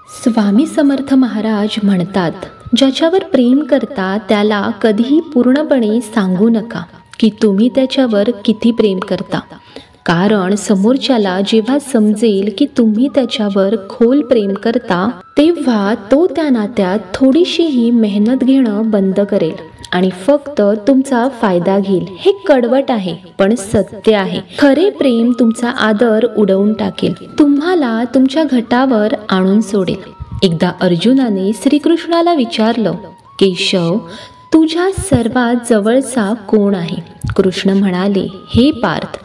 स्वामी समर्थ महाराज म्हणतात, ज्याच्यावर प्रेम करता त्याला कधीही पूर्णपणे सांगू नका की तुम्ही त्याच्यावर किती प्रेम करता. कारण समोरच्याला जेव्हा समजेल की तुम्ही त्याच्यावर खोल प्रेम करता, तेव्हा तो त्या नात्यात थोडीशीही मेहनत घेणं बंद करेल आणि फक्त तुमचा फायदा घेईल. हे कडवट आहे पण सत्य आहे. खरे प्रेम तुमचा आदर उडवून टाकेल, तुम्हाला तुमच्या घटावर आणून सोडेल. एकदा अर्जुनाने श्रीकृष्णाला विचारलं, केशव, तुझ्या सर्वात जवळचा कोण आहे? कृष्ण म्हणाले, हे पार्थ,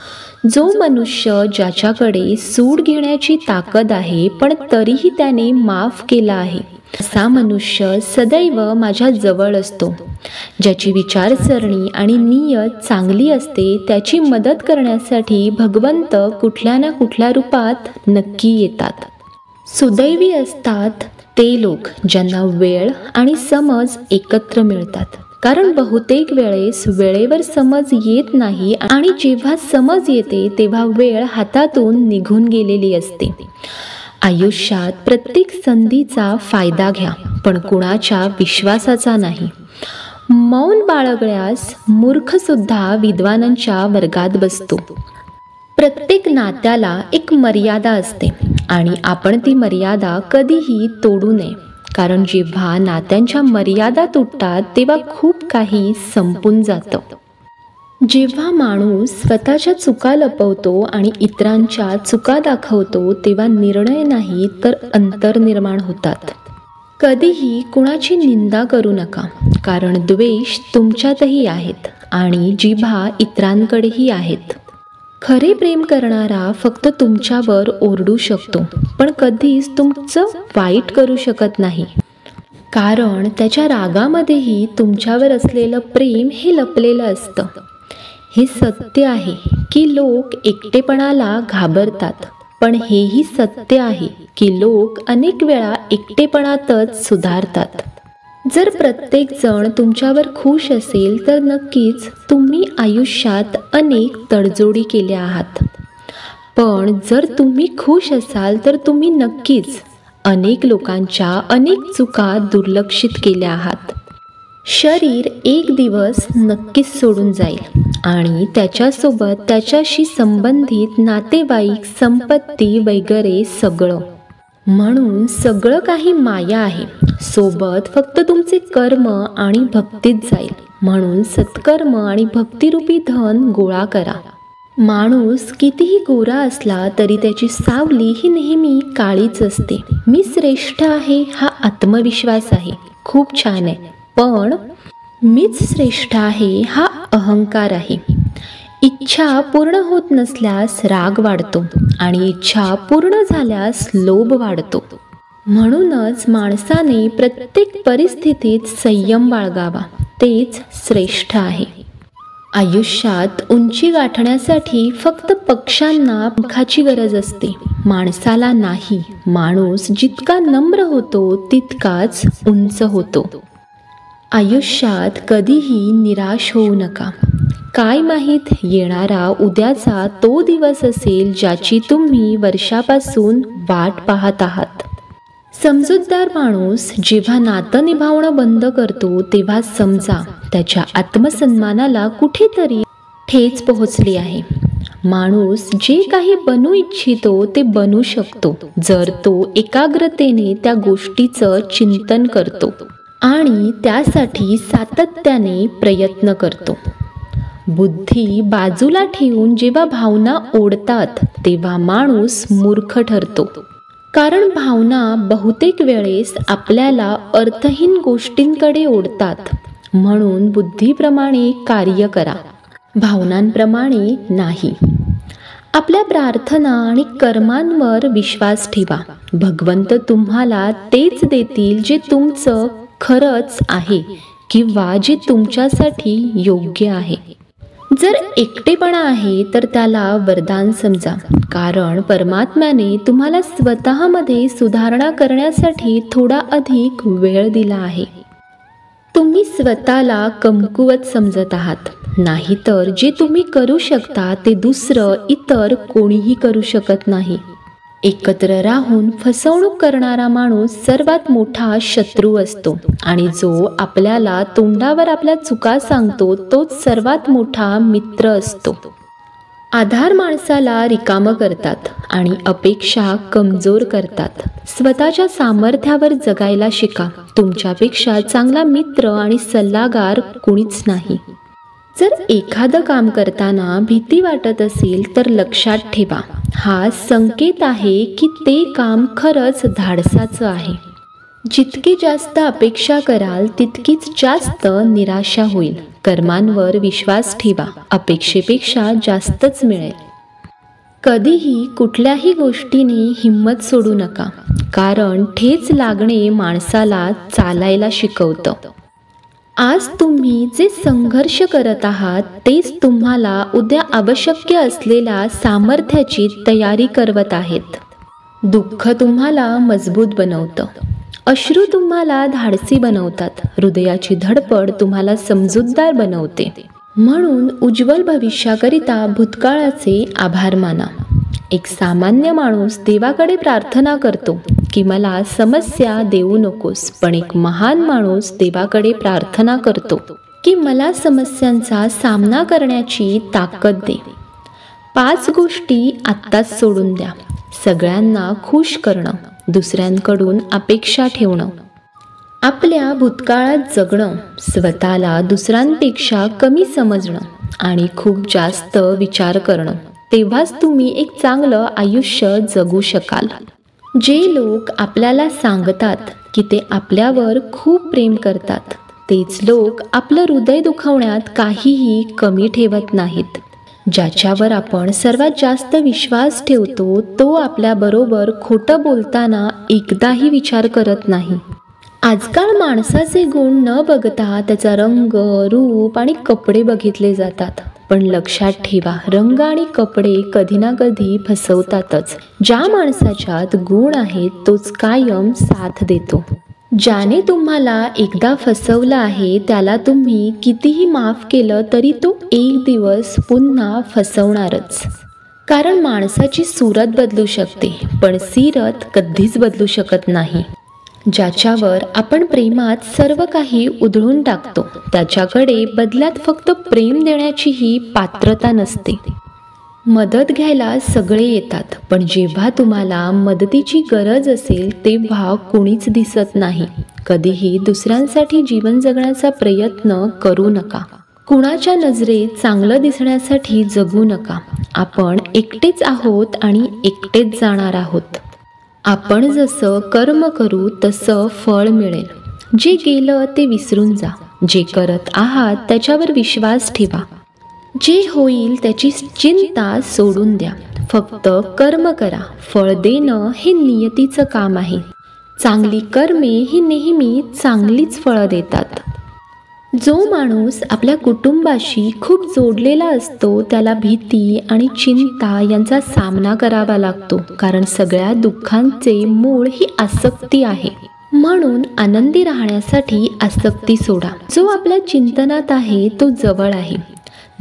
जो मनुष्य ज्याच्याकडे सूड घेण्याची ताकद आहे पण तरीही त्याने माफ केला आहे, असा मनुष्य सदैव माझ्या जवळ असतो. ज्याची विचारसरणी आणि नियत चांगली असते त्याची मदत करण्यासाठी भगवंत कुठल्या ना कुठल्या रूपात नक्की येतात. सुदैवी असतात ते लोक ज्यांना वेळ आणि समज एकत्र मिळतात. कारण बहुतेक वेळेस वेळेवर समज येत नाही आणि जेव्हा समज येते तेव्हा वेळ हातातून निघून गेलेली असते. आयुष्यात प्रत्येक संधीचा फायदा घ्या पण कुणाच्या विश्वासाचा नाही. मौन बाळगल्यास मूर्खसुद्धा विद्वानांच्या वर्गात बसतो. प्रत्येक नात्याला एक मर्यादा असते आणि आपण ती मर्यादा कधीही तोडू नये. कारण जेव्हा नात्यांच्या मर्यादा तुटतात तेव्हा खूप काही संपून जातं. जेव्हा माणूस स्वतःच्या चुका लपवतो आणि इतरांच्या चुका दाखवतो तेव्हा निर्णय नाही तर अंतर निर्माण होतात. कधीही कुणाची निंदा करू नका, कारण द्वेष तुमच्यातही आहेत आणि जिभा इतरांकडेही आहेत. खरे प्रेम करणारा फक्त तुमच्यावर ओरडू शकतो पण कधीच तुमचं वाईट करू शकत नाही. कारण त्याच्या रागामध्येही तुमच्यावर असलेलं प्रेम हे लपलेलं असतं. हे सत्य आहे की लोक एकटेपणाला घाबरतात, पण हेही सत्य आहे की लोक अनेक वेळा एकटेपणातच सुधारतात. जर प्रत्येक जण तुमच्यावर खुश असेल तर नक्कीच तुम्ही आयुष्यात अनेक तडजोडी केल्या आहात. पण जर तुम्ही खुश असाल तर तुम्ही नक्कीच अनेक लोकांच्या अनेक चुका दुर्लक्षित केल्या आहात. शरीर एक दिवस नक्कीच सोडून जाईल आणि त्याच्यासोबत त्याच्याशी संबंधित नातेवाईक, संपत्ती वगैरे सगळं. म्हणून सगळं काही माया आहे. सोबत फक्त तुमचे कर्म आणि भक्तीच जाईल. म्हणून सत्कर्म आणि भक्तिरूपी धन गोळा करा. माणूस कितीही गोरा असला तरी त्याची सावली ही नेहमी काळीच असते. मी श्रेष्ठ आहे हा आत्मविश्वास आहे, खूप छान आहे. पण मीच श्रेष्ठ आहे हा अहंकार आहे. इच्छा पूर्ण होत नसल्यास राग वाढतो आणि इच्छा पूर्ण झाल्यास लोभ वाढतो. म्हणूनच माणसाने प्रत्येक परिस्थितीत संयम बाळगावा, तेच श्रेष्ठ आहे. आयुष्यात उंची गाठण्यासाठी फक्त पक्ष्यांना पंखाची गरज असते, माणसाला नाही. माणूस जितका नम्र होतो तितकाच उंच होतो. आयुष्यात कधीही निराश होऊ नका. काय माहीत येणारा उद्याचा तो दिवस असेल ज्याची तुम्ही वर्षापासून वाट पाहत आहात. समजूतदार माणूस जेव्हा नातं निभावणं बंद करतो तेव्हा समजा त्याच्या आत्मसन्मानाला कुठेतरी ठेच पोहोचली आहे. माणूस जे काही बनू इच्छितो ते बनू शकतो जर तो एकाग्रतेने त्या गोष्टीचं चिंतन करतो आणि त्यासाठी सातत्याने प्रयत्न करतो. बुद्धी बाजूला ठेवून जेव्हा भावना ओढतात तेव्हा माणूस मूर्ख ठरतो. कारण भावना बहुतेक वेळेस आपल्याला अर्थहीन गोष्टींकडे ओढतात. म्हणून बुद्धीप्रमाणे कार्य करा, भावनांप्रमाणे नाही. आपल्या प्रार्थना आणि कर्मांवर विश्वास ठेवा. भगवंत तुम्हाला तेच देतील जे तुमचं खरंच आहे किंवा जे तुमच्यासाठी योग्य आहे. जर एकटेपणा आहे तर त्याला वरदान समजा, कारण परमात्म्याने तुम्हाला स्वतःमध्ये सुधारणा करण्यासाठी थोडा अधिक वेळ दिला आहे. तुम्ही स्वतःला कमकुवत समजत आहात, नाहीतर जे तुम्ही करू शकता ते दुसरं इतर कोणीही करू शकत नाही. एकत्र राहून फसवणूक करणारा माणूस सर्वात मोठा शत्रू असतो आणि जो आपल्याला तोंडावर आपल्या चुका सांगतो तोच सर्वात मोठा मित्र असतो. आधार माणसाला रिकामं करतात आणि अपेक्षा कमजोर करतात. स्वतःच्या सामर्थ्यावर जगायला शिका. तुमच्यापेक्षा चांगला मित्र आणि सल्लागार कुणीच नाही. जर एखादं काम करताना भीती वाटत असेल तर लक्षात ठेवा, हा संकेत आहे की ते काम खरंच धाडसाचं आहे. जितकी जास्त अपेक्षा कराल तितकीच जास्त निराशा होईल. कर्मांवर विश्वास ठेवा, अपेक्षेपेक्षा जास्तच मिळेल. कधीही कुठल्याही गोष्टीने हिंमत सोडू नका, कारण ठेच लागणे माणसाला चालायला शिकवतं. आज तुम्ही जे संघर्ष करत आहात तेच तुम्हाला उद्या आवश्यक असलेल्या सामर्थ्याची तयारी करवत आहेत. दुःख तुम्हाला मजबूत बनवतं. अश्रू तुम्हाला धाडसी बनवतात. हृदयाची धडपड तुम्हाला समजूतदार बनवते. म्हणून उज्ज्वल भविष्याकरिता भूतकाळाचे आभार माना. एक सामान्य माणूस देवाकडे प्रार्थना करतो की मला समस्या देऊ नकोस, पण एक महान माणूस देवाकडे प्रार्थना करतो की मला समस्यांचा सामना करण्याची ताकद दे. 5 गोष्टी आत्ताच सोडून द्या. सगळ्यांना खुश करणं, दुसऱ्यांकडून अपेक्षा ठेवणं, आपल्या भूतकाळात जगणं, स्वतःला दुसऱ्यांपेक्षा कमी समजणं आणि खूप जास्त विचार करणं. तेव्हाच तुम्ही एक चांगलं आयुष्य जगू शकाल. जे लोक आपल्याला सांगतात की ते आपल्यावर खूप प्रेम करतात, तेच लोक आपलं हृदय दुखवण्यात काहीही कमी ठेवत नाहीत. ज्याच्यावर आपण सर्वात जास्त विश्वास ठेवतो तो आपल्याबरोबर खोटं बोलताना एकदाही विचार करत नाही. आजकाल माणसाचे गुण न बघता त्याचा रंग, रूप आणि कपडे बघितले जातात. पण लक्षात ठेवा, रंग आणि कपडे कधी ना कधी फसवतातच. ज्या माणसाच्यात गुण आहेत तोच कायम साथ देतो. ज्याने तुम्हाला एकदा फसवलं आहे त्याला तुम्ही कितीही माफ केलं तरी तो एक दिवस पुन्हा फसवणारच. कारण माणसाची सूरत बदलू शकते पण सीरत कधीच बदलू शकत नाही. ज्याच्यावर आपण प्रेमात सर्व काही उधळून टाकतो त्याच्याकडे बदल्यात फक्त प्रेम देण्याचीही पात्रता नसते. मदत घ्यायला सगळे येतात, पण जेव्हा तुम्हाला मदतीची गरज असेल तेव्हा कोणीच दिसत नाही. कधीही दुसऱ्यांसाठी जीवन जगण्याचा प्रयत्न करू नका. कुणाच्या नजरेत चांगलं दिसण्यासाठी जगू नका. आपण एकटेच आहोत आणि एकटेच जाणार आहोत. आपण जसं कर्म करू तसं फळ मिळेल. जे गेलं ते विसरून जा. जे करत आहात त्याच्यावर विश्वास ठेवा. जे होईल त्याची चिंता सोडून द्या. फक्त कर्म करा. फळ देणं हे नियतीचं काम आहे. चांगली कर्मे ही नेहमी चांगलीच फळं देतात. जो माणूस आपल्या कुटुंबाशी खूप जोडलेला असतो त्याला भीती आणि चिंता यांचा सामना करावा लागतो, कारण सगळ्या दुःखांचे मूळ ही आसक्ती आहे. म्हणून आनंदी राहण्यासाठी आसक्ती सोडा. जो आपल्या चिंतनात आहे तो जवळ आहे,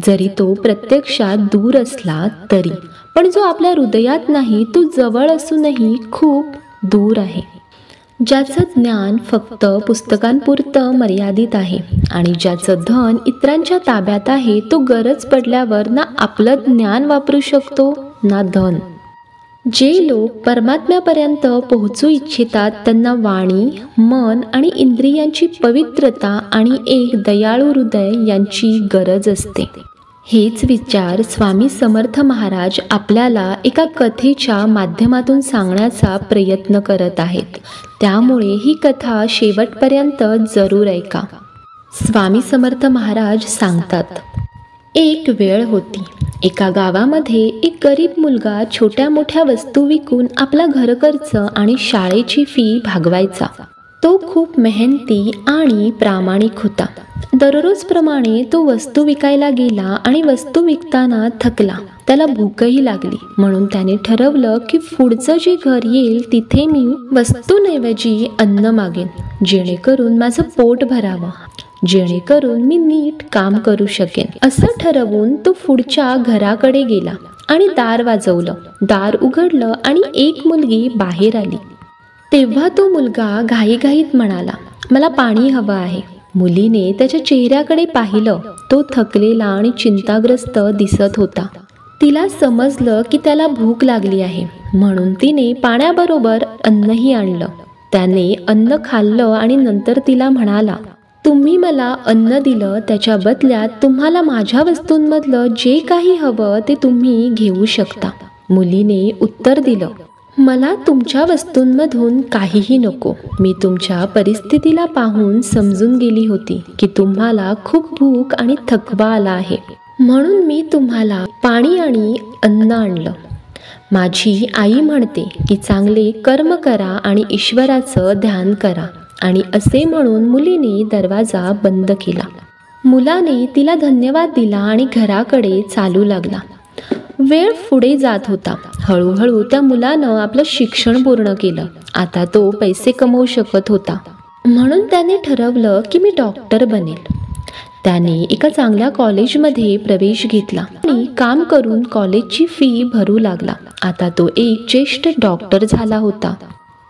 जरी तो प्रत्यक्षात दूर असला तरी. पण जो आपल्या हृदयात नाही तो जवळ असूनही खूप दूर आहे. ज्याचं ज्ञान फक्त पुस्तकांपुरतं मर्यादित आहे आणि ज्याचं धन इतरांच्या ताब्यात आहे तो गरज पडल्यावर ना आपलं ज्ञान वापरू शकतो ना धन. जे लोक परमात्म्यापर्यंत पोहोचू इच्छितात त्यांना वाणी, मन आणि इंद्रियांची पवित्रता आणि एक दयाळू हृदय यांची गरज असते. हेच विचार स्वामी समर्थ महाराज आपल्याला एका कथेच्या माध्यमातून सांगण्याचा प्रयत्न करत आहेत. त्यामुळे ही कथा शेवटपर्यंत जरूर ऐका. स्वामी समर्थ महाराज सांगतात, एक वेळ होती. एका गावामध्ये एक गरीब मुलगा छोट्या मोठ्या वस्तू विकून आपला घरखर्च आणि शाळेची फी भागवायचा. तो खूप मेहनती आणि प्रामाणिक होता. दररोजप्रमाणे तो वस्तू विकायला गेला आणि वस्तू विकताना थकला. त्याला भूकही लागली. म्हणून त्याने ठरवलं की पुढचं जे घर येईल तिथे मी वस्तूंऐवजी अन्न मागेन, जेणेकरून माझं पोट भरावं, जेणेकरून मी नीट काम करू शकेन. असं ठरवून तो पुढच्या घराकडे गेला आणि दार वाजवलं. दार उघडलं आणि एक मुलगी बाहेर आली. तेव्हा तो मुलगा घाईघाईत म्हणाला, मला पाणी हवं आहे. मुलीने त्याच्या चेहऱ्याकडे पाहिलं. तो थकलेला आणि चिंताग्रस्त दिसत होता. तिला समजलं की त्याला भूक लागली आहे, म्हणून तिने पाण्याबरोबर अन्नही आणलं. त्याने अन्न खाल्लं आणि नंतर तिला म्हणाला, तुम्ही मला अन्न दिलं, त्याच्या बदल्यात तुम्हाला माझ्या वस्तूंमधलं जे काही हवं ते तुम्ही घेऊ शकता. मुलीने उत्तर दिलं, मला तुमच्या वस्तूंमधून काहीही नको. मी तुमच्या परिस्थितीला पाहून समजून गेली होती की तुम्हाला खूप भूक आणि थकवा आला आहे, म्हणून मी तुम्हाला पाणी आणि अन्न आणलं. माझी आई म्हणते की चांगले कर्म करा आणि ईश्वराचं ध्यान करा. आणि असे म्हणून मुलीने दरवाजा बंद केला. मुलाने तिला धन्यवाद दिला आणि घराकडे चालू लागला. वेळ पुढे जात होता. हळूहळू त्या मुलानं आपलं शिक्षण पूर्ण केलं. आता तो पैसे कमवू शकत होता, म्हणून त्याने ठरवलं की मी डॉक्टर बनेल. त्याने एका चांगल्या कॉलेजमध्ये प्रवेश घेतला आणि काम करून कॉलेजची फी भरू लागला. आता तो एक ज्येष्ठ डॉक्टर झाला होता.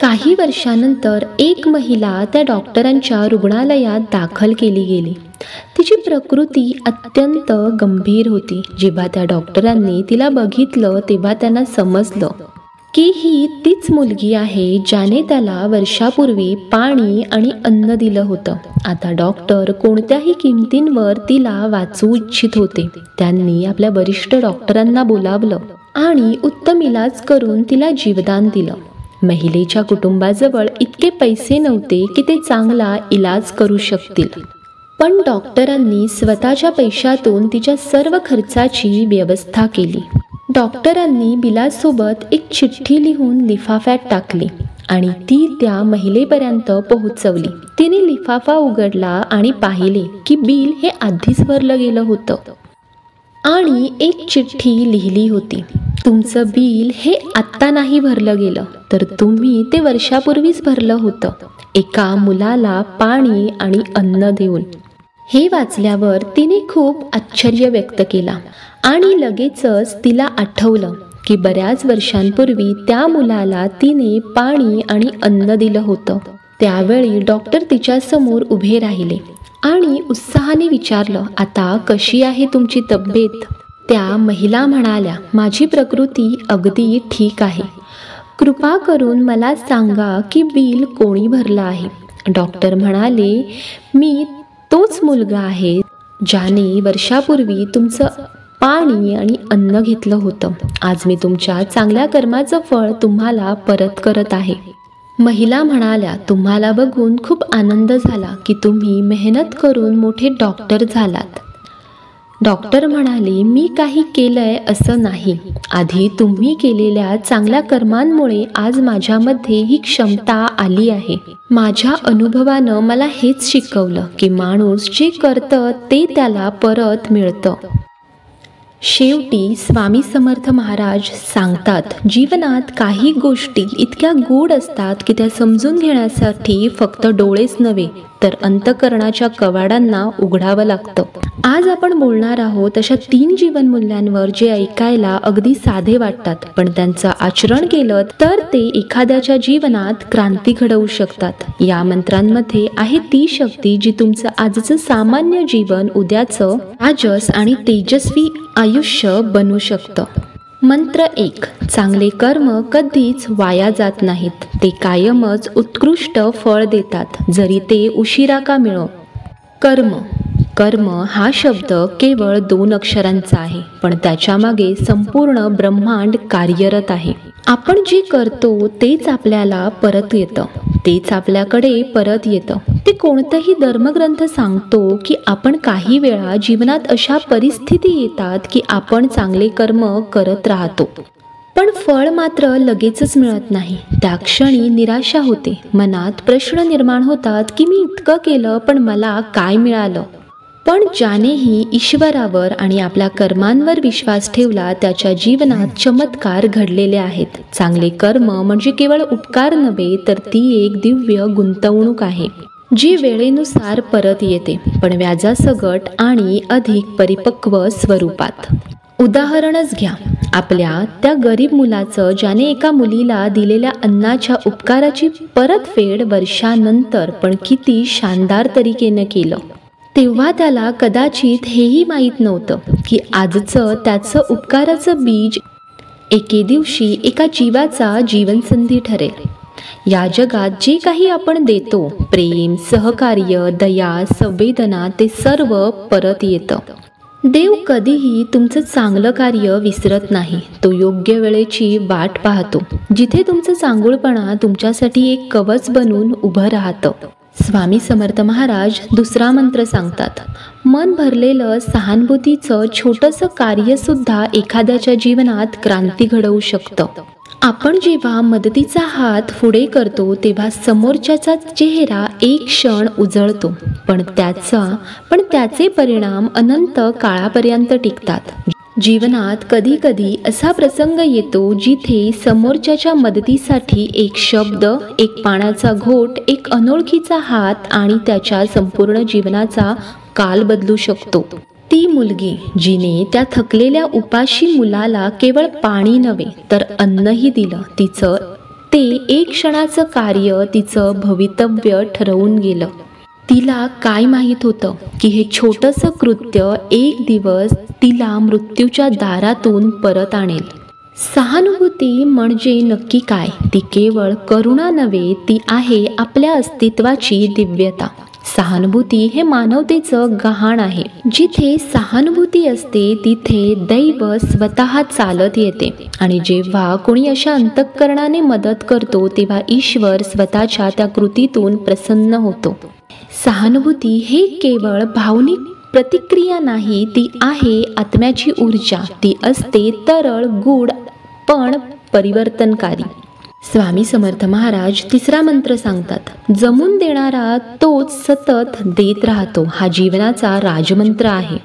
काही वर्षानंतर एक महिला त्या डॉक्टरांच्या रुग्णालयात दाखल केली गेली. तिची प्रकृती अत्यंत गंभीर होती. जेव्हा त्या डॉक्टरांनी तिला बघितलं तेव्हा त्यांना समजलं की ही तीच मुलगी आहे ज्याने त्याला वर्षापूर्वी पाणी आणि अन्न दिलं होतं. आता डॉक्टर कोणत्याही किमतींवर तिला वाचवू इच्छित होते. त्यांनी आपल्या वरिष्ठ डॉक्टरांना बोलावलं आणि उत्तम इलाज करून तिला जीवदान दिलं. महिलेच्या कुटुंबाजवळ इतके पैसे नव्हते की ते चांगला इलाज करू शकतील, पण डॉक्टरांनी स्वतःच्या पैशातून तिच्या सर्व खर्चाची व्यवस्था केली. डॉक्टरांनी बिलासोबत एक चिठ्ठी लिहून लिफाफ्यात टाकली आणि ती त्या महिलेपर्यंत पोहोचवली. तिने लिफाफा उघडला आणि पाहिले की बिल हे आधीच भरलं गेलं होतं आणि एक चिठ्ठी लिहिली होती, तुमचं बिल हे आत्ता नाही भरलं गेलं, तर तुम्ही ते वर्षापूर्वीच भरलं होतं, एका मुलाला पाणी आणि अन्न देऊन. हे वाचल्यावर तिने खूप आश्चर्य व्यक्त केला आणि लगेचच तिला आठवलं की बऱ्याच वर्षांपूर्वी त्या मुलाला तिने पाणी आणि अन्न दिलं होतं. त्यावेळी डॉक्टर तिच्यासमोर उभे राहिले आणि उत्साहाने विचारलं, आता कशी आहे तुमची तब्येत? त्या महिला म्हणाल्या, माझी प्रकृती अगदी ठीक आहे. कृपा करून मला सांगा की बिल कोणी भरलं आहे. डॉक्टर म्हणाले, मी तोच मुलगा आहे ज्याने वर्षापूर्वी तुमचं पाणी आणि अन्न घेतलं होतं. आज मी तुमच्या चांगल्या कर्माचं फळ तुम्हाला परत करत आहे. महिला म्हणाल्या, तुम्हाला बघून खूप आनंद झाला की तुम्ही मेहनत करून मोठे डॉक्टर झालात. डॉक्टर म्हणाले, मी काही केलंय असं नाही. आधी तुम्ही केलेल्या चांगल्या कर्मांमुळे आज माझ्यामध्ये ही क्षमता आली आहे. माझ्या अनुभवानं मला हेच शिकवलं की माणूस जे करतं ते त्याला परत मिळतं. शेवटी स्वामी समर्थ महाराज सांगतात, जीवनात काही गोष्टी इतक्या गूढ असतात की त्या समजून घेण्यासाठी फक्त डोळेच नव्हे तर अंतःकरणाच्या कवाडांना उघडावं लागतं. आज आपण बोलणार आहोत अशा 3 जीवनमूल्यांवर जे ऐकायला अगदी साधे वाटतात, पण त्यांचं आचरण केलं तर ते एखाद्याच्या जीवनात क्रांती घडवू शकतात. या मंत्रांमध्ये आहे ती शक्ती जी तुमचं आजचं सामान्य जीवन उद्याचं राजस आणि तेजस्वी आयुष्य बनवू शकतं. मंत्र 1. चांगले कर्म कधीच वाया जात नाहीत. ते कायमच उत्कृष्ट फळ देतात, जरी ते उशिरा का मिळो. कर्म. कर्म हा शब्द केवळ 2 अक्षरांचा आहे, पण त्याच्या मागे संपूर्ण ब्रह्मांड कार्यरत आहे. आपण जे करतो तेच आपल्याला परत येतं, तेच आपल्याकडे परत येतं. ते कोणताही धर्मग्रंथ सांगतो की आपण काही वेळा जीवनात अशा परिस्थिती येतात की आपण चांगले कर्म करत राहतो, पण फळ मात्र लगेचच मिळत नाही. त्या क्षणी निराशा होते. मनात प्रश्न निर्माण होतात की मी इतकं केलं पण मला काय मिळालं. पण ज्यानेही ईश्वरावर आणि आपल्या कर्मांवर विश्वास ठेवला त्याच्या जीवनात चमत्कार घडलेले आहेत. चांगले कर्म म्हणजे केवळ उपकार नव्हे तर ती एक दिव्य गुंतवणूक आहे जी वेळेनुसार परत येते, पण व्याजासकट आणि अधिक परिपक्व स्वरूपात. उदाहरणच घ्या, आपल्या त्या गरीब मुलाचं, ज्याने एका मुलीला दिलेल्या अन्नाच्या उपकाराची परतफेड वर्षानंतर पण किती शानदार तरीकेनं केलं, तेव्हा त्याला कदाचित हेही माहीत नव्हतं की आजचं त्याचं उपकाराचं बीज एके दिवशी एका जीवाचा जीवनसंधी ठरेल. या जगात जे काही आपण देतो, प्रेम, सहकार्य, दया, संवेदना, ते सर्व परत येतं. देव कधीही तुमचं चांगलं कार्य विसरत नाही. तो योग्य वेळेची वाट पाहतो, जिथे तुमचं चांगुलपणा तुमच्यासाठी एक कवच बनून उभं राहतं. स्वामी समर्थ महाराज दुसरा मंत्र सांगतात, मन भरलेलं सहानुभूतीचं छोटंसं कार्यसुद्धा एखाद्याच्या जीवनात क्रांती घडवू शकतं. आपण जेव्हा मदतीचा हात पुढे करतो तेव्हा समोरच्याचा चेहरा एक क्षण उजळतो, पण त्याचे परिणाम अनंत काळापर्यंत टिकतात. जीवनात कधी कधी असा प्रसंग येतो जिथे समोरच्याच्या मदतीसाठी एक शब्द, एक पाण्याचा घोट, एक अनोळखीचा हात आणि त्याच्या संपूर्ण जीवनाचा काल बदलू शकतो. ती मुलगी जिने त्या थकलेल्या उपाशी मुलाला केवळ पाणी नव्हे तर अन्नही दिलं, ते एक क्षणाचं कार्य तिचं भवितव्य ठरवून गेलं. तिला काय माहीत होतं की हे छोटंसं कृत्य एक दिवस तिला मृत्यूच्या दारातून परत आणेल. सहानुभूती म्हणजे नक्की काय? ती केवळ करुणा नव्हे, ती आहे आपल्या अस्तित्वाची दिव्यता. सहानुभूती हे मानवतेचं गहाण आहे. जिथे सहानुभूती असते तिथे दैव स्वतः चालत येते, आणि जेव्हा कोणी अशा अंतःकरणाने मदत करतो तेव्हा ईश्वर स्वतःच्या त्या कृतीतून प्रसन्न होतो. सहानुभूती हे केवळ भावनिक प्रतिक्रिया नाही, ती आहे आत्म्याची ऊर्जा. ती असते तरळ, गूढ पण परिवर्तनकारी. स्वामी समर्थ महाराज तिसरा मंत्र सांगतात, जमून देणारा तोच सतत देत राहतो. हा जीवनाचा राजमंत्र आहे.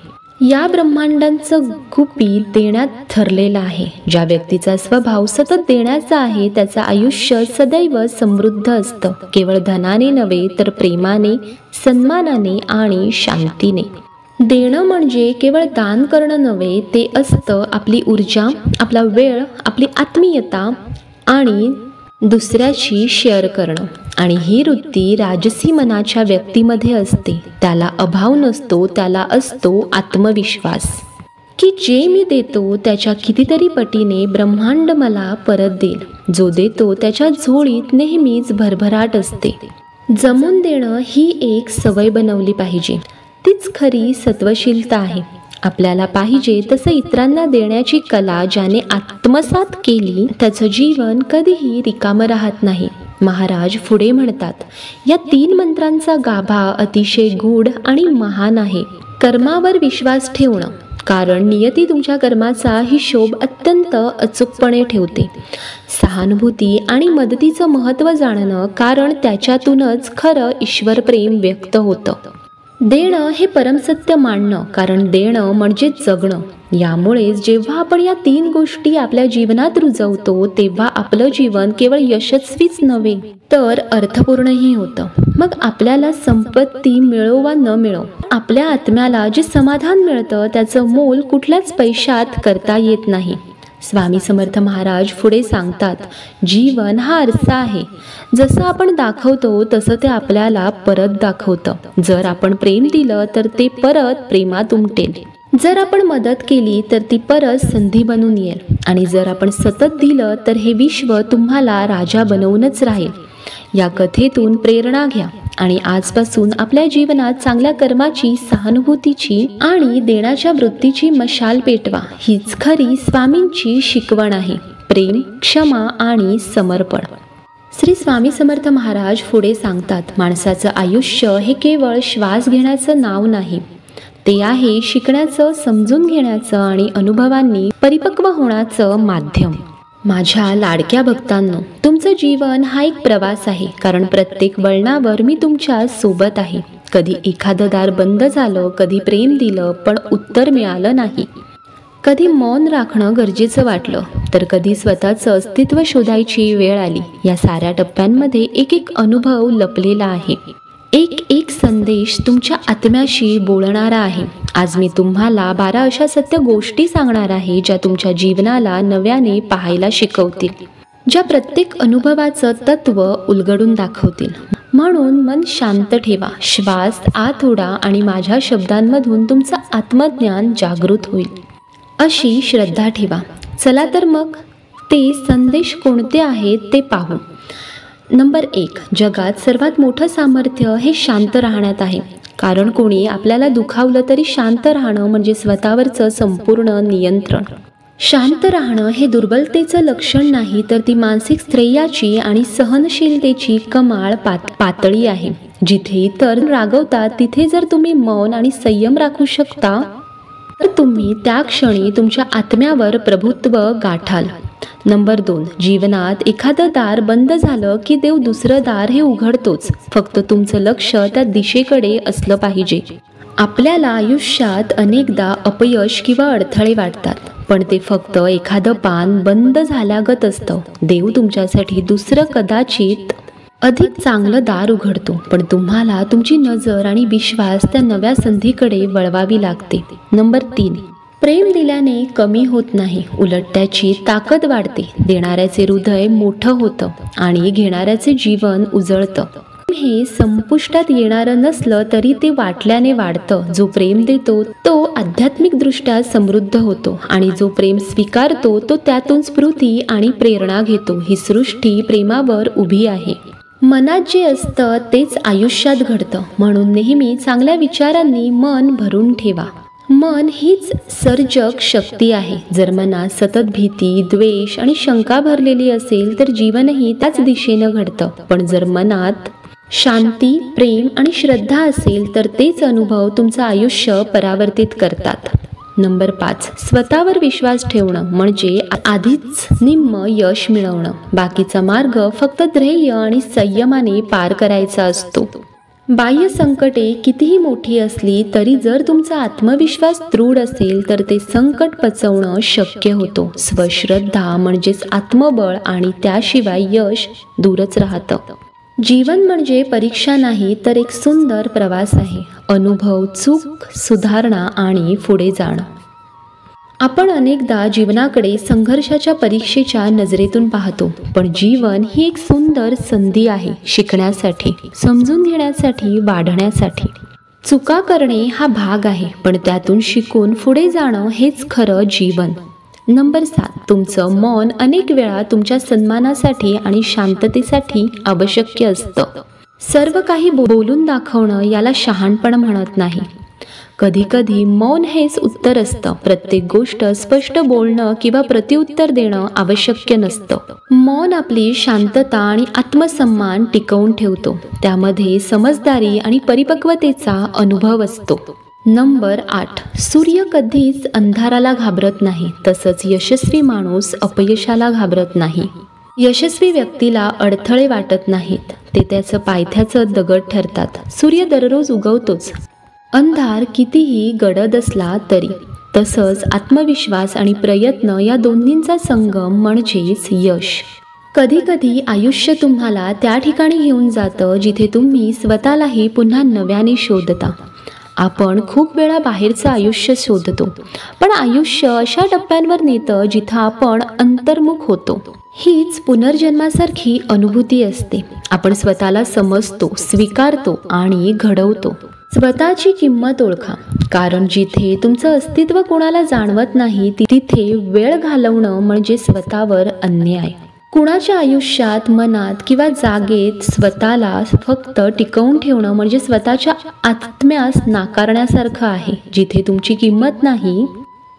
या ब्रह्मांडांचं गुपित देण्यात ठरलेलं आहे. ज्या व्यक्तीचा स्वभाव सतत देण्याचा आहे त्याचं आयुष्य सदैव समृद्ध असतं, केवळ धनाने नव्हे तर प्रेमाने, सन्मानाने आणि शांतीने. देणं म्हणजे केवळ दान करणं नव्हे, ते असतं आपली ऊर्जा, आपला वेळ, आपली आत्मीयता आणि दुसऱ्याची शेअर करणं. आणि ही वृत्ती राजसी मनाच्या व्यक्तीमध्ये असते. त्याला अभाव नसतो, त्याला असतो आत्मविश्वास की जे मी देतो त्याच्या कितीतरी पटीने ब्रह्मांड मला परत देईल. जो देतो त्याच्या झोळीत नेहमीच भरभराट असते. जमून देणं ही एक सवय बनवली पाहिजे. तीच खरी सत्वशीलता आहे. आपल्याला पाहिजे तसं इतरांना देण्याची कला ज्याने आत्मसात केली त्याचं जीवन कधीही रिकामं राहत नाही. महाराज पुढे म्हणतात, या 3 मंत्रांचा गाभा अतिशय गूढ आणि महान आहे. कर्मावर विश्वास ठेवणं, कारण नियती तुमच्या कर्माचा हिशोब अत्यंत अचूकपणे ठेवते. सहानुभूती आणि मदतीचं महत्त्व जाणणं, कारण त्याच्यातूनच खरं ईश्वरप्रेम व्यक्त होतं. देणं हे परमसत्य मानणं, कारण देणं म्हणजे जगणं. यामुळेच जेव्हा आपण या 3 गोष्टी आपल्या जीवनात रुजवतो तेव्हा आपलं जीवन केवळ यशस्वीच नव्हे तर अर्थपूर्णही होतं. मग आपल्याला संपत्ती मिळो वा न मिळो, आपल्या आत्म्याला जे समाधान मिळतं त्याचं मोल कुठल्याच पैशात करता येत नाही. स्वामी समर्थ महाराज पुढे सांगतात, जीवन हा आरसा आहे. जसं आपण दाखवतो तसं ते आपल्याला परत दाखवतं. जर आपण प्रेम दिलं तर ते परत प्रेमात उमटेल. जर आपण मदत केली तर ती परत संधी बनून येईल. आणि जर आपण सतत दिलं तर हे विश्व तुम्हाला राजा बनवूनच राहील. या कथेतून प्रेरणा घ्या आणि आजपासून आपल्या जीवनात चांगल्या कर्माची, सहानुभूतीची आणि देण्याच्या वृत्तीची मशाल पेटवा. हीच खरी स्वामींची शिकवण आहे. प्रेम, क्षमा आणि समर्पण. श्री स्वामी समर्थ महाराज पुढे सांगतात, माणसाचं आयुष्य हे केवळ श्वास घेण्याचं नाव नाही, ते आहे शिकण्याचं, समजून घेण्याचं आणि अनुभवांनी परिपक्व होण्याचं माध्यम. माझ्या लाडक्या भक्तांनो, तुमचं जीवन हा एक प्रवास आहे, कारण प्रत्येक वळणावर मी तुमच्या सोबत आहे. कधी एखादं दार बंद झालं, कधी प्रेम दिलं पण उत्तर मिळालं नाही, कधी मौन राखणं गरजेचं वाटलं, तर कधी स्वतःचं अस्तित्व शोधायची वेळ आली. या साऱ्या टप्प्यांमध्ये एक एक अनुभव लपलेला आहे. एक एक संदेश तुमच्या आत्म्याशी बोलणारा आहे. आज मी तुम्हाला 12 अशा सत्य गोष्टी सांगणार आहे ज्या तुमच्या जीवनाला नव्याने पाहायला शिकवतील, ज्या प्रत्येक अनुभवाचं तत्व उलगडून दाखवतील. म्हणून मन शांत ठेवा, श्वास आत ओढा आणि माझ्या शब्दांमधून तुमचं आत्मज्ञान जागृत होईल अशी श्रद्धा ठेवा. चला तर मग ते संदेश कोणते आहेत ते पाहू. नंबर 1, जगात सर्वात मोठं सामर्थ्य हे शांत राहण्यात आहे. कारण कोणी आपल्याला दुखावलं तरी शांत राहणं म्हणजे स्वतःवरचं संपूर्ण नियंत्रण. शांत राहणं हे दुर्बलतेचं लक्षण नाही, तर ती मानसिक स्थैर्याची आणि सहनशीलतेची कमाल पातळी आहे. जिथे इतर रागवतात तिथे जर तुम्ही मौन आणि संयम राखू शकता तर तुम्ही त्या क्षणी तुमच्या आत्म्यावर प्रभुत्व गाठाल. नंबर 2, जीवनात एखादं दार बंद झालं की देव दुसरं दार हे उघडतोच. फक्त तुमचं लक्ष त्या दिशेकडे असलं पाहिजे. आपल्याला आयुष्यात अनेकदा अपयश किंवा अडथळे वाटतात, पण ते फक्त एखादं पान बंद झाल्यागत असतं. देव तुमच्यासाठी दुसरं कदाचित अधिक चांगलं दार उघडतो, पण तुम्हाला तुमची नजर आणि विश्वास त्या नव्या संधीकडे वळवावी लागते. नंबर 3, प्रेम दिल्याने कमी होत नाही, उलट त्याची ताकद वाढते. देणाऱ्याचे हृदय मोठं होतं आणि घेणाऱ्याचे जीवन उजळतं. हे संपुष्टात येणारं नसलं तरी ते वाटल्याने वाढतं. जो प्रेम देतो तो आध्यात्मिकदृष्ट्या समृद्ध होतो आणि जो प्रेम स्वीकारतो तो त्यातून स्फूर्ती आणि प्रेरणा घेतो. ही सृष्टी प्रेमावर उभी आहे. मनात जे असतं तेच आयुष्यात घडतं. म्हणून नेहमी चांगल्या विचारांनी मन भरून ठेवा. मन हीच सर्जक शक्ती आहे. जर मनात सतत भीती, द्वेष आणि शंका भरलेली असेल तर जीवनही त्याच दिशेनं घडतं. पण जर मनात शांती, प्रेम आणि श्रद्धा असेल तर तेच अनुभव तुमचं आयुष्य परावर्तित करतात. नंबर 5, स्वतःवर विश्वास ठेवणं म्हणजे आधीच निम्म यश मिळवणं. बाकीचा मार्ग फक्त धैर्य आणि संयमाने पार करायचा असतो. बाह्य संकटे कितीही मोठी असली तरी जर तुमचा आत्मविश्वास दृढ असेल तर ते संकट पचवणं शक्य होतं. स्वश्रद्धा म्हणजेच आत्मबळ आणि त्याशिवाय यश दूरच राहतं. जीवन म्हणजे परीक्षा नाही तर एक सुंदर प्रवास आहे. अनुभव, चूक, सुधारणा आणि पुढे जाणं. आपण अनेकदा जीवनाकडे संघर्षाच्या परीक्षेच्या नजरेतून पाहतो, पण जीवन ही एक सुंदर संधी आहे शिकण्यासाठी, समजून घेण्यासाठी, वाढण्यासाठी. चुका करणे हा भाग आहे, पण त्यातून शिकून पुढे जाणं हेच खरं जीवन. नंबर 7, तुमचं मौन अनेक वेळा तुमच्या सन्मानासाठी आणि शांततेसाठी आवश्यक असतं. सर्व काही बोलून दाखवणं याला शहाणपण म्हणत नाही. कधी कधी मौन हेच उत्तर असतं. प्रत्येक गोष्ट स्पष्ट बोलणं किंवा प्रत्युत्तर देणं आवश्यक नसतं. मौन आपली शांतता आणि आत्मसन्मान टिकवून ठेवतो. त्यामध्ये समजदारी आणि परिपक्वतेचा अनुभव असतो. नंबर 8, सूर्य कधीच अंधाराला घाबरत नाही, तसंच यशस्वी माणूस अपयशाला घाबरत नाही. यशस्वी व्यक्तीला अडथळे वाटत नाहीत, ते त्याचं पायथ्याचं दगड ठरतात. सूर्य दररोज उगवतोच, अंधार कितीही गडद असला तरी. तसंच आत्मविश्वास आणि प्रयत्न या दोन्हींचा संगम म्हणजेच यश. कधी कधी आयुष्य तुम्हाला त्या ठिकाणी घेऊन जातं जिथे तुम्ही स्वतःलाही पुन्हा नव्याने शोधता. आपण खूप वेळा बाहेरचं आयुष्य शोधतो, पण आयुष्य अशा टप्प्यांवर नेतं जिथं आपण अंतर्मुख होतो. हीच पुनर्जन्मासारखी अनुभूती असते. आपण स्वतःला समजतो, स्वीकारतो आणि घडवतो. स्वतःची किंमत ओळखा, कारण जिथे तुमचं अस्तित्व कोणाला जाणवत नाही तिथे वेळ घालवणं म्हणजे स्वतःवर अन्याय. कुणाच्या आयुष्यात, मनात किंवा जागेत स्वतःला फक्त टिकवून ठेवणं म्हणजे स्वतःच्या आत्म्यास नाकारण्यासारखं आहे. जिथे तुमची किंमत नाही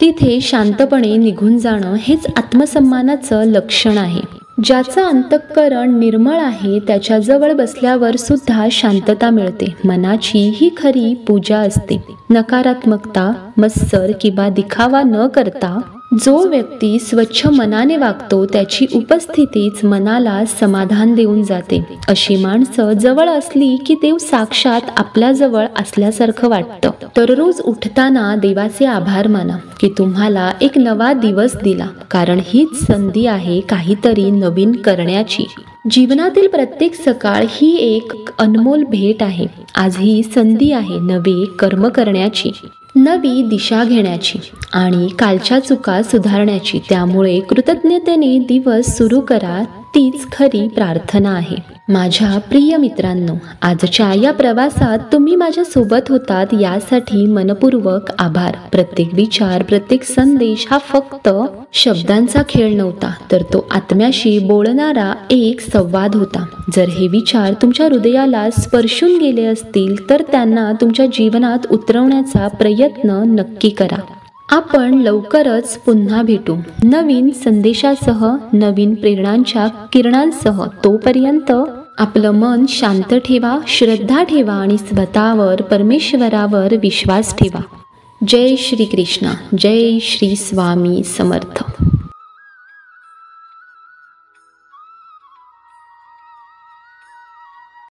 तिथे शांतपणे निघून जाणं हेच आत्मसन्मानाचं लक्षण आहे. ज्याचं अंतःकरण निर्मळ आहे त्याच्याजवळ बसल्यावर सुद्धा शांतता मिळते. मनाची ही खरी पूजा असते. नकारात्मकता, मत्सर किंवा दिखावा न करता जो व्यक्ती स्वच्छ मनाने वागतो त्याची उपस्थितीच मनाला समाधान देऊन जाते. अशी माणसं जवळ असली की देव साक्षात आपल्या जवळ असल्यासारखं वाटतं. दररोज उठताना देवाचे आभार माना की तुम्हाला एक नवा दिवस दिला, कारण हीच संधी आहे काहीतरी नवीन करण्याची. जीवनातील प्रत्येक सकाळ ही एक अनमोल भेट आहे. आज ही संधी आहे नवे कर्म करण्याची, नवी दिशा घेण्याची आणि कालच्या चुका सुधारण्याची. त्यामुळे कृतज्ञतेने दिवस सुरू करा, तीच खरी प्रार्थना आहे. माझ्या प्रिय मित्रांनो, आजच्या या प्रवासात तुम्ही माझ्या सोबत होतात यासाठी मनपूर्वक आभार. प्रत्येक विचार, प्रत्येक संदेश हा फक्त शब्दांचा खेळ नव्हता, तर तो आत्म्याशी बोलणारा एक संवाद होता. जर हे विचार तुमच्या हृदयाला स्पर्शून गेले असतील तर त्यांना तुमच्या जीवनात उतरवण्याचा प्रयत्न नक्की करा. आपण लवकरच पुन्हा भेटू नवीन संदेशासह, नवीन प्रेरणांच्या किरणांसह. तोपर्यंत आपलं मन शांत ठेवा, श्रद्धा ठेवा आणि स्वतःवर, परमेश्वरावर विश्वास ठेवा. जय श्री कृष्ण, जय श्री स्वामी समर्थ.